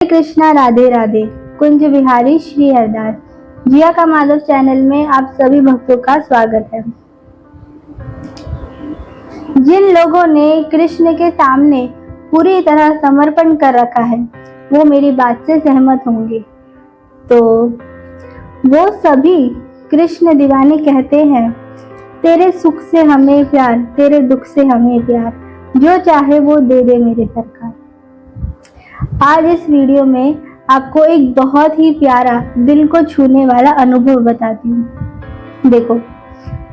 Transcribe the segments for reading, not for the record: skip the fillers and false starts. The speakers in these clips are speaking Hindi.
हरे कृष्णा, राधे राधे। कुंज बिहारी श्री हरदास। जिया का माधव चैनल में आप सभी भक्तों का स्वागत है। जिन लोगों ने कृष्ण के सामने पूरी तरह समर्पण कर रखा है वो मेरी बात से सहमत होंगे। तो वो सभी कृष्ण दीवाने कहते हैं, तेरे सुख से हमें प्यार, तेरे दुख से हमें प्यार, जो चाहे वो दे दे मेरे सरकार। आज इस वीडियो में आपको एक बहुत ही प्यारा, दिल को छूने वाला अनुभव बताती हूँ। देखो,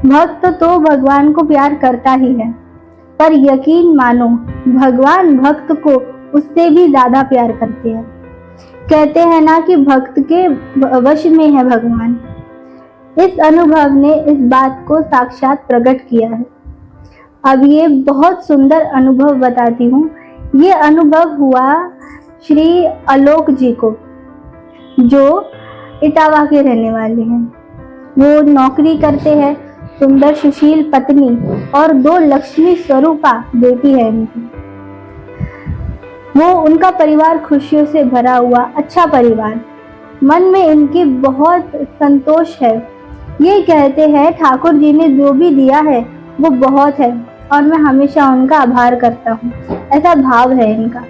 भक्त तो भगवान को प्यार करता ही है, पर यकीन मानो भगवान भक्त को उससे भी ज्यादा प्यार करते हैं। कहते हैं ना कि भक्त के वश में है भगवान। इस अनुभव ने इस बात को साक्षात प्रकट किया है। अब ये बहुत सुंदर अनुभव बताती हूँ। ये अनुभव हुआ श्री आलोक जी को, जो इटावा के रहने वाले हैं। वो नौकरी करते हैं, सुंदर सुशील पत्नी और 2 लक्ष्मी स्वरूपा बेटी है इनकी। वो उनका परिवार खुशियों से भरा हुआ अच्छा परिवार। मन में इनकी बहुत संतोष है। ये कहते हैं, ठाकुर जी ने जो भी दिया है वो बहुत है और मैं हमेशा उनका आभार करता हूँ, ऐसा भाव है इनका।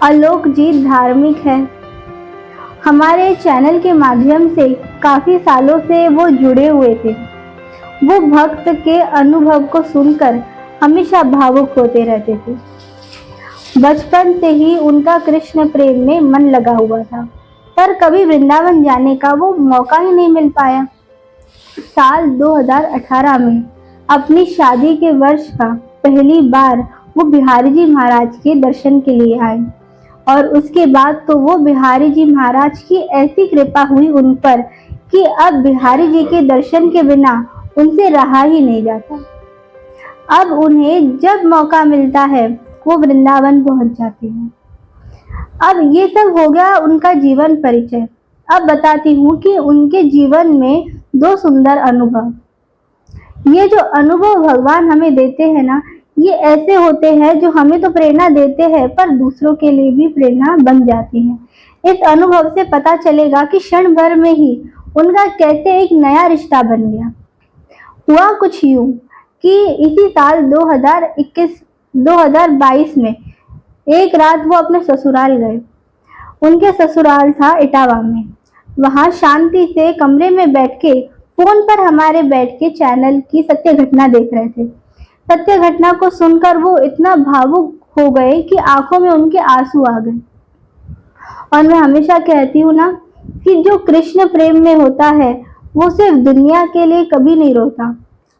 आलोक जी धार्मिक है। हमारे चैनल के माध्यम से काफी सालों से वो जुड़े हुए थे। वो भक्त के अनुभव को सुनकर हमेशा भावुक होते रहते थे। बचपन से ही उनका कृष्ण प्रेम में मन लगा हुआ था, पर कभी वृंदावन जाने का वो मौका ही नहीं मिल पाया। साल 2018 में अपनी शादी के वर्ष का पहली बार वो बिहारी जी महाराज के दर्शन के लिए आए और उसके बाद तो वो बिहारी जी महाराज की ऐसी कृपा हुई उन पर कि अब बिहारी जी के दर्शन के बिना उनसे रहा ही नहीं जाता। अब उन्हें जब मौका मिलता है वो वृंदावन पहुंच जाते हैं। अब ये सब हो गया उनका जीवन परिचय। अब बताती हूँ कि उनके जीवन में 2 सुंदर अनुभव। ये जो अनुभव भगवान हमें देते हैं ना, ये ऐसे होते हैं जो हमें तो प्रेरणा देते हैं पर दूसरों के लिए भी प्रेरणा बन जाती है। इस अनुभव से पता चलेगा कि क्षण भर में ही उनका कैसे एक नया रिश्ता बन गया। हुआ कुछ यूं कि इसी साल 2022 में एक रात वो अपने ससुराल गए। उनके ससुराल था इटावा में। वहां शांति से कमरे में बैठ के फोन पर हमारे बैठ के चैनल की सत्य घटना देख रहे थे। सत्य घटना को सुनकर वो इतना भावुक हो गए कि आंखों में उनके आंसू आ गए। और मैं हमेशा कहती हूँ ना कि जो कृष्ण प्रेम में होता है वो सिर्फ दुनिया के लिए कभी नहीं रोता।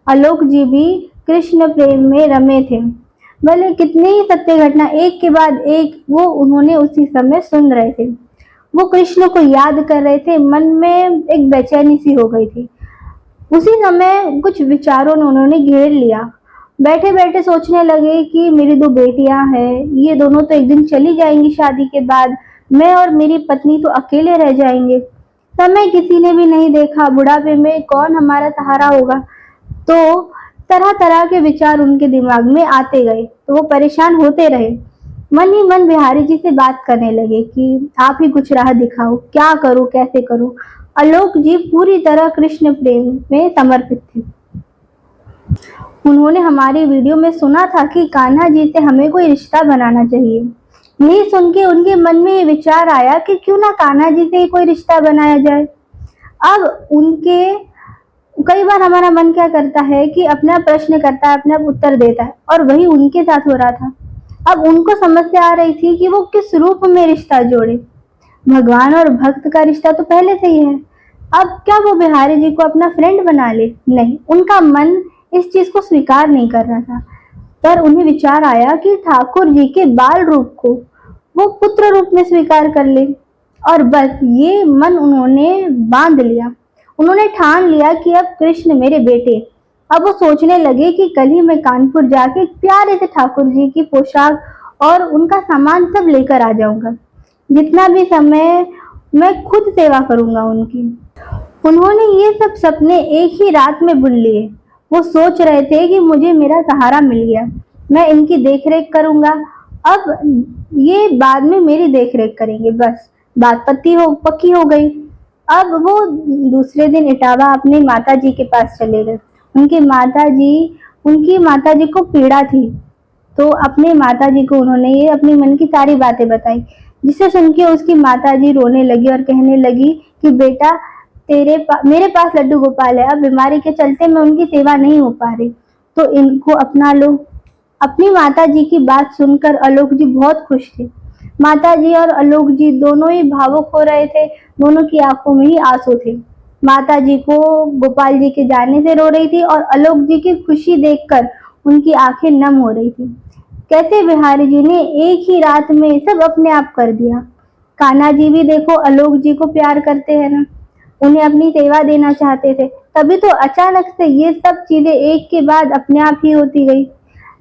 आलोक जी भी कृष्ण प्रेम में रमे थे। भले कितने ही सत्य घटना एक के बाद एक वो उन्होंने उसी समय सुन रहे थे। वो कृष्ण को याद कर रहे थे। मन में एक बेचैनी सी हो गई थी। उसी समय कुछ विचारों ने उन्होंने घेर लिया। बैठे बैठे सोचने लगे कि मेरी 2 बेटियां हैं, ये दोनों तो एक दिन चली जाएंगी शादी के बाद, मैं और मेरी पत्नी तो अकेले रह जाएंगे। समय किसी ने भी नहीं देखा, बुढ़ापे में कौन हमारा सहारा होगा। तो तरह तरह के विचार उनके दिमाग में आते गए, तो वो परेशान होते रहे। मन ही मन बिहारी जी से बात करने लगे कि आप ही कुछ राह दिखाओ, क्या करूं, कैसे करूं। आलोक जी पूरी तरह कृष्ण प्रेम में समर्पित थे। उन्होंने हमारी वीडियो में सुना था कि कान्हा जी से हमें कोई रिश्ता बनाना चाहिए। यही सुन के उनके मन में ये विचार आया कि क्यों ना कान्हा जी से ही कोई रिश्ता बनाया जाए। अब उनके कई बार हमारा मन क्या करता है कि अपना प्रश्न करता है, अपना उत्तर देता है, और वही उनके साथ हो रहा था। अब उनको समस्या आ रही थी कि वो किस रूप में रिश्ता जोड़े। भगवान और भक्त का रिश्ता तो पहले से ही है। अब क्या वो बिहारी जी को अपना फ्रेंड बना ले? नहीं, उनका मन इस चीज को स्वीकार नहीं कर रहा था। पर उन्हें विचार आया कि ठाकुर जी के बाल रूप को वो पुत्र रूप में स्वीकार कर ले। और बस ये मन उन्होंने बांध लिया। उन्होंने ठान लिया कि अब कृष्ण मेरे बेटे। अब वो सोचने लगे कि कल ही मैं कानपुर जाके प्यारे से ठाकुर जी की पोशाक और उनका सामान सब लेकर आ जाऊंगा। जितना भी समय मैं खुद सेवा करूंगा उनकी। उन्होंने ये सब सपने एक ही रात में बुन लिए। वो सोच रहे थे कि मुझे मेरा सहारा मिल गया, मैं इनकी देखरेख करूंगा अब ये बाद में मेरी देख रेख करेंगे, बस बात पक्की हो गई। अब वो दूसरे दिन इटावा अपनी माता जी के पास चले गए। उनकी माता जी को पीड़ा थी, तो अपने माता जी को उन्होंने ये अपनी मन की सारी बातें बताई, जिसे सुन के उसकी माता जी रोने लगी और कहने लगी कि बेटा मेरे पास लड्डू गोपाल है, अब बीमारी के चलते मैं उनकी सेवा नहीं हो पा रही, तो इनको अपना लो। अपनी माता जी की बात सुनकर आलोक जी बहुत खुश थे। माता जी और आलोक जी दोनों ही भावुक हो रहे थे, दोनों की आंखों में ही आंसू थे। माता जी को गोपाल जी के जाने से रो रही थी और आलोक जी की खुशी देखकर उनकी आंखें नम हो रही थी। कैसे बिहारी जी ने एक ही रात में सब अपने आप कर दिया। कान्हा जी भी देखो आलोक जी को प्यार करते हैं ना, उन्हें अपनी सेवा देना चाहते थे, तभी तो अचानक से ये सब चीजें एक के बाद अपने आप ही होती गई।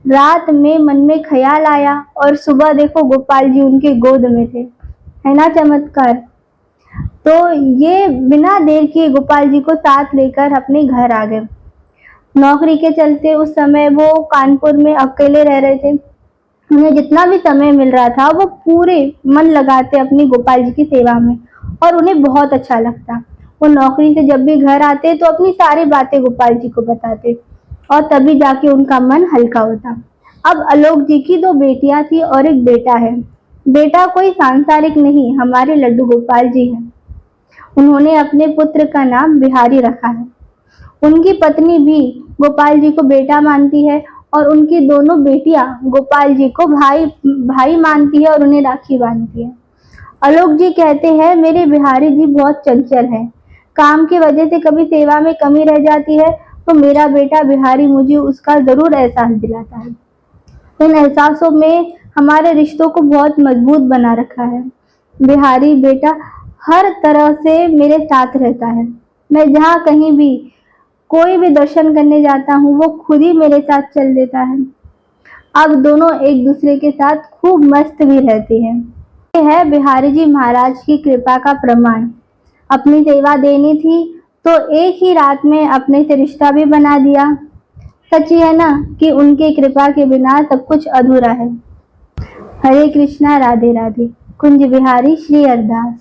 रात में मन में ख्याल आया और सुबह देखो गोपाल जी उनके गोद में थे, है ना चमत्कार। तो ये बिना देर किए गोपाल जी को साथ लेकर अपने घर आ गए। नौकरी के चलते उस समय वो कानपुर में अकेले रह रहे थे। उन्हें जितना भी समय मिल रहा था वो पूरे मन लगाते अपनी गोपाल जी की सेवा में, और उन्हें बहुत अच्छा लगता। वो नौकरी से जब भी घर आते तो अपनी सारी बातें गोपाल जी को बताते, और तभी जाके उनका मन हल्का होता। अब आलोक जी की 2 बेटियां थी और एक बेटा है। बेटा कोई सांसारिक नहीं, हमारे लड्डू गोपाल जी हैं। उन्होंने अपने पुत्र का नाम बिहारी रखा है। उनकी पत्नी भी गोपाल जी को बेटा मानती है, और उनकी दोनों बेटियां गोपाल जी को भाई भाई मानती है और उन्हें राखी बांधती है। आलोक जी कहते हैं मेरे बिहारी जी बहुत चंचल हैं, काम की वजह से कभी सेवा में कमी रह जाती है तो मेरा बेटा बिहारी मुझे उसका जरूर एहसास दिलाता है। इन एहसासों में हमारे रिश्तों को बहुत मजबूत बना रखा है। बिहारी बेटा हर तरह से मेरे साथ रहता है। मैं जहाँ कहीं भी कोई भी दर्शन करने जाता हूँ वो खुद ही मेरे साथ चल देता है। अब दोनों एक दूसरे के साथ खूब मस्त भी रहते हैं। ये है बिहारी जी महाराज की कृपा का प्रमाण। अपनी सेवा देनी थी तो एक ही रात में अपने से रिश्ता भी बना दिया। सच ही है ना कि उनकी कृपा के बिना सब कुछ अधूरा है। हरे कृष्णा, राधे राधे। कुंज बिहारी श्री अरदास।